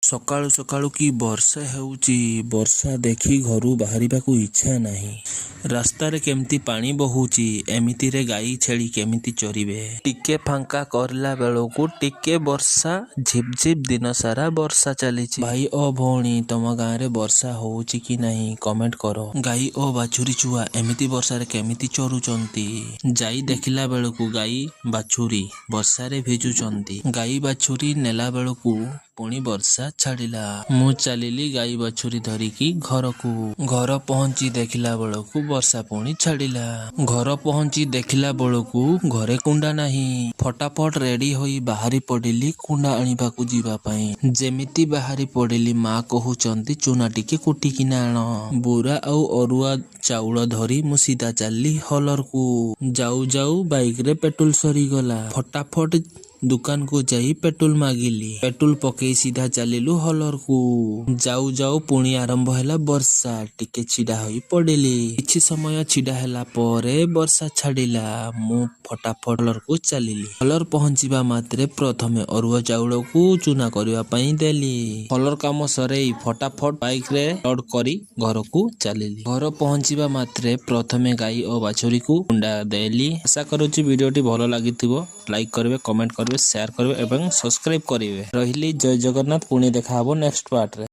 ସକାଳୁ ସକାଳୁ କି ବର୍ଷା ହେଉଛି। ବର୍ଷା ଦେଖି ଘରୁ ବାହାରିବାକୁ ଇଚ୍ଛା ନାହିଁ। ରାସ୍ତାରେ କେମିତି ପାଣି ବହୁଛି। ଏମିତିରେ ଗାଈ ଛେଳି କେମିତି ଚରିବେ। ଟିକେ ଫାଙ୍କା କରିଲା ବେଳକୁ ଟିକେ ବର୍ଷା ଝିପ୍ ଝିପ୍ ଦିନ ସାରା ବର୍ଷା ଚାଲିଛି। ଭାଇ ଓ ଭଉଣୀ ତମ ଗାଁରେ ବର୍ଷା ହଉଛି କି ନାହିଁ କମେଣ୍ଟ କର। ଗାଈ ଓ ବାଛୁରୀ ଛୁଆ ଏମିତି ବର୍ଷାରେ କେମିତି ଚରୁଛନ୍ତି। ଯାଇ ଦେଖିଲା ବେଳକୁ ଗାଈ ବାଛୁରୀ ବର୍ଷାରେ ଭିଜୁଛନ୍ତି। ଗାଈ ବାଛୁରୀ ନେଲା ବେଳକୁ ପୁଣି ବର୍ଷା ଛାଡ଼ିଲା। ମୁଁ ଚାଲିଲି ଗାଈ ବାଛୁରୀ ଧରିକି ଘରକୁ। ଘର ପହଞ୍ଚି ଦେଖିଲା ବେଳକୁ ବର୍ଷା ପୁଣି ଛାଡ଼ିଲା। ଘର ପହଞ୍ଚି ଦେଖିଲା ବେଳକୁ ଘରେ କୁଣ୍ଡା ନାହିଁ। ଫଟାଫଟ ରେଡି ହୋଇ ବାହାରି ପଡ଼ିଲି କୁଣ୍ଡା ଆଣିବାକୁ ଯିବା ପାଇଁ। ଯେମିତି ବାହାରି ପଡ଼ିଲି ମା କହୁଛନ୍ତି ଚୁନା ଟିକେ କୁଟିକିନା ଆଣ। ବୁରା ଆଉ ଅରୁଆ ଚାଉଳ ଧରି ମୁଁ ସିଧା ଚାଲିଲି ହଲରକୁ। ଯାଉ ଯାଉ ବାଇକରେ ପେଟ୍ରୋଲ ସରିଗଲା। ଫଟାଫଟ ଦୋକାନକୁ ଯାଇ ପେଟ୍ରୋଲ ମାଗିଲି। ପେଟ୍ରୋଲ ପକେଇ ସିଧା ଚାଲିଲୁ ହଲରକୁ। ଯାଉ ଯାଉ ପୁଣି ଆରମ୍ଭ ହେଲା ବର୍ଷା। ଟିକେ ଛିଡା ହୋଇ ପଡ଼ିଲି। କିଛି ସମୟ ଛିଡା ହେଲା ପରେ ବର୍ଷା ଛାଡ଼ିଲା। ମୁଁ ଫଟାଫଟ ହଲରକୁ ଚାଲିଲି। ହଲର ପହଞ୍ଚିବା ମାତ୍ରେ ପ୍ରଥମେ ଅରୁଆ ଚାଉଳକୁ ଚୁନା କରିବା ପାଇଁ ଦେଲି। ହଲର କାମ ସରେଇ ଫଟାଫଟ ବାଇକରେ ଲୋଡ କରି ଘରକୁ ଚାଲିଲି। ଘର ପହଞ୍ଚିବା ମାତ୍ରେ ପ୍ରଥମେ ଗାଈ ଓ ବାଛୁରୀକୁ କୁଣ୍ଡା ଦେଲି। ଆଶା କରୁଛି ଭିଡିଓଟି ଭଲ ଲାଗିଥିବ। ଲାଇକ୍ କରିବେ, କମେଣ୍ଟ କରିବେ, ସେୟାର କରିବେ ଏବଂ ସବସ୍କ୍ରାଇବ କରିବେ। ରହିଲି, ଜୟ ଜଗନ୍ନାଥ। ପୁଣି ଦେଖା ହବ ନେକ୍ସଟ ପାର୍ଟରେ।